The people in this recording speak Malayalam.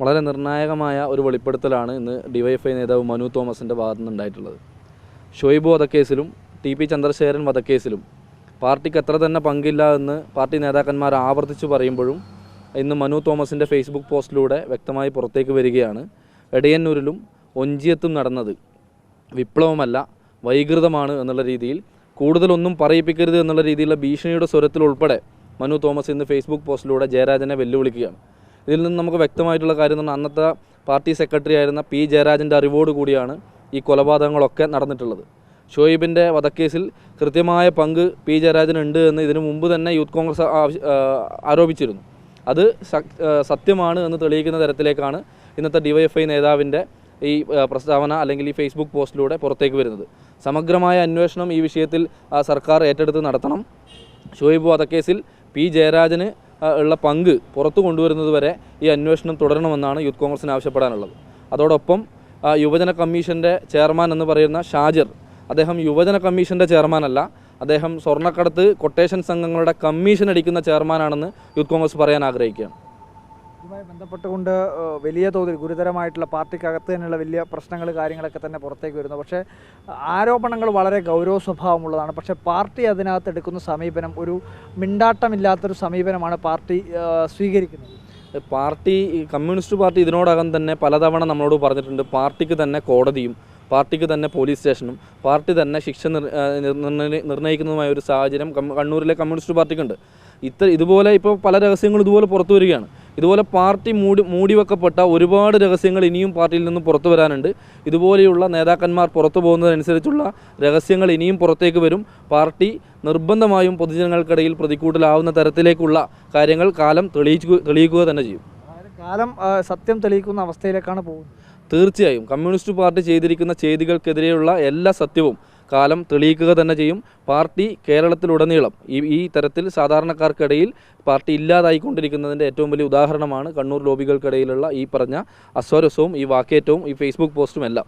വളരെ നിർണായകമായ ഒരു വെളിപ്പെടുത്തലാണ് ഇന്ന് ഡിവൈഎഫ്ഐ നേതാവ് മനു തോമസിൻ്റെ ഭാഗത്തു നിന്നുണ്ടായിട്ടുള്ളത്. ഷുഹൈബ് വധക്കേസിലും ടി പി ചന്ദ്രശേഖരൻ വധക്കേസിലും പാർട്ടിക്ക് എത്ര തന്നെ പങ്കില്ല എന്ന് പാർട്ടി നേതാക്കന്മാർ ആവർത്തിച്ചു പറയുമ്പോഴും ഇന്ന് മനു തോമസിൻ്റെ ഫേസ്ബുക്ക് പോസ്റ്റിലൂടെ വ്യക്തമായി പുറത്തേക്ക് വരികയാണ്. എടയന്നൂരിലും ഒഞ്ചിയത്തും നടന്നത് വിപ്ലവമല്ല വൈകൃതമാണ് എന്നുള്ള രീതിയിൽ, കൂടുതലൊന്നും പറയിപ്പിക്കരുത് എന്നുള്ള രീതിയിലുള്ള ഭീഷണിയുടെ സ്വരത്തിൽ ഉൾപ്പെടെ മനു തോമസ് ഇന്ന് ഫേസ്ബുക്ക് പോസ്റ്റിലൂടെ ജയരാജനെ വെല്ലുവിളിക്കുകയാണ്. ഇതിൽ നിന്ന് നമുക്ക് വ്യക്തമായിട്ടുള്ള കാര്യം എന്ന് പറഞ്ഞാൽ അന്നത്തെ പാർട്ടി സെക്രട്ടറി ആയിരുന്ന പി ജയരാജൻ്റെ അറിവോട് കൂടിയാണ് ഈ കൊലപാതകങ്ങളൊക്കെ നടന്നിട്ടുള്ളത്. ഷുഹൈബിൻ്റെ വധക്കേസിൽ കൃത്യമായ പങ്ക് പി ജയരാജനുണ്ട് എന്ന് ഇതിനു മുമ്പ് തന്നെ യൂത്ത് കോൺഗ്രസ് ആരോപിച്ചിരുന്നു. അത് സത്യമാണ് എന്ന് തെളിയിക്കുന്ന തരത്തിലേക്കാണ് ഇന്നത്തെ ഡിവൈഎഫ്ഐ നേതാവിൻ്റെ ഈ പ്രസ്താവന അല്ലെങ്കിൽ ഈ ഫേസ്ബുക്ക് പോസ്റ്റിലൂടെ പുറത്തേക്ക് വരുന്നത്. സമഗ്രമായ അന്വേഷണം ഈ വിഷയത്തിൽ സർക്കാർ ഏറ്റെടുത്ത് നടത്തണം. ഷുഹൈബ് വധക്കേസിൽ പി ജയരാജന് ഉള്ള പങ്ക് പുറത്തു കൊണ്ടുവരുന്നതുവരെ ഈ അന്വേഷണം തുടരണമെന്നാണ് യൂത്ത് കോൺഗ്രസിന് ആവശ്യപ്പെടാനുള്ളത്. അതോടൊപ്പം യുവജന കമ്മീഷൻ്റെ ചെയർമാൻ എന്ന് പറയുന്ന ഷാജിർ, അദ്ദേഹം യുവജന കമ്മീഷൻ്റെ ചെയർമാനല്ല, അദ്ദേഹം സ്വർണ്ണക്കടത്ത് കൊട്ടേഷൻ സംഘങ്ങളുടെ കമ്മീഷൻ അടിക്കുന്ന ചെയർമാനാണെന്ന് യൂത്ത് കോൺഗ്രസ് പറയാൻ ആഗ്രഹിക്കുകയാണ്. ഇതുമായി ബന്ധപ്പെട്ടുകൊണ്ട് വലിയ തോതിൽ ഗുരുതരമായിട്ടുള്ള പാർട്ടിക്കകത്ത് തന്നെയുള്ള വലിയ പ്രശ്നങ്ങൾ കാര്യങ്ങളൊക്കെ തന്നെ പുറത്തേക്ക് വരുന്നു. പക്ഷേ ആരോപണങ്ങൾ വളരെ ഗൗരവ സ്വഭാവമുള്ളതാണ്. പക്ഷേ പാർട്ടി അതിനകത്ത് എടുക്കുന്ന സമീപനം ഒരു മിണ്ടാട്ടമില്ലാത്തൊരു സമീപനമാണ് പാർട്ടി സ്വീകരിക്കുന്നത്. പാർട്ടി കമ്മ്യൂണിസ്റ്റ് പാർട്ടി ഇതിനോടകം തന്നെ പലതവണ നമ്മളോട് പറഞ്ഞിട്ടുണ്ട്, പാർട്ടിക്ക് തന്നെ കോടതിയും പാർട്ടിക്ക് തന്നെ പോലീസ് സ്റ്റേഷനും പാർട്ടി തന്നെ ശിക്ഷ നിർണ്ണയിക്കുന്നതുമായ ഒരു സാഹചര്യം കണ്ണൂരിലെ കമ്മ്യൂണിസ്റ്റ് പാർട്ടിക്കുണ്ട്. ഇതുപോലെ ഇപ്പോൾ പല രഹസ്യങ്ങളും ഇതുപോലെ പുറത്തു വരികയാണ്. ഇതുപോലെ പാർട്ടി മൂടിവെക്കപ്പെട്ട ഒരുപാട് രഹസ്യങ്ങൾ ഇനിയും പാർട്ടിയിൽ നിന്ന് പുറത്തു വരാനുണ്ട്. ഇതുപോലെയുള്ള നേതാക്കന്മാർ പുറത്തു പോകുന്നതനുസരിച്ചുള്ള രഹസ്യങ്ങൾ ഇനിയും പുറത്തേക്ക് വരും. പാർട്ടി നിർബന്ധമായും പൊതുജനങ്ങൾക്കിടയിൽ പ്രതിക്കൂട്ടിലാവുന്ന തരത്തിലേക്കുള്ള കാര്യങ്ങൾ കാലം തെളിയിക്കുക തന്നെ ചെയ്യും. കാലം സത്യം തെളിയിക്കുന്ന അവസ്ഥയിലേക്കാണ് പോകുന്നത്. തീർച്ചയായും കമ്മ്യൂണിസ്റ്റ് പാർട്ടി ചെയ്തിരിക്കുന്ന ചെയ്തികൾക്കെതിരെയുള്ള എല്ലാ സത്യവും കാലം തെളിയിക്കുക തന്നെ ചെയ്യും. പാർട്ടി കേരളത്തിലുടനീളം ഈ തരത്തിൽ സാധാരണക്കാർക്കിടയിൽ പാർട്ടി ഇല്ലാതായിക്കൊണ്ടിരിക്കുന്നതിൻ്റെ ഏറ്റവും വലിയ ഉദാഹരണമാണ് കണ്ണൂർ ലോബികൾക്കിടയിലുള്ള ഈ പറഞ്ഞ അസ്വാരസ്യവും ഈ വാക്കേറ്റവും ഈ ഫേസ്ബുക്ക് പോസ്റ്റും എല്ലാം.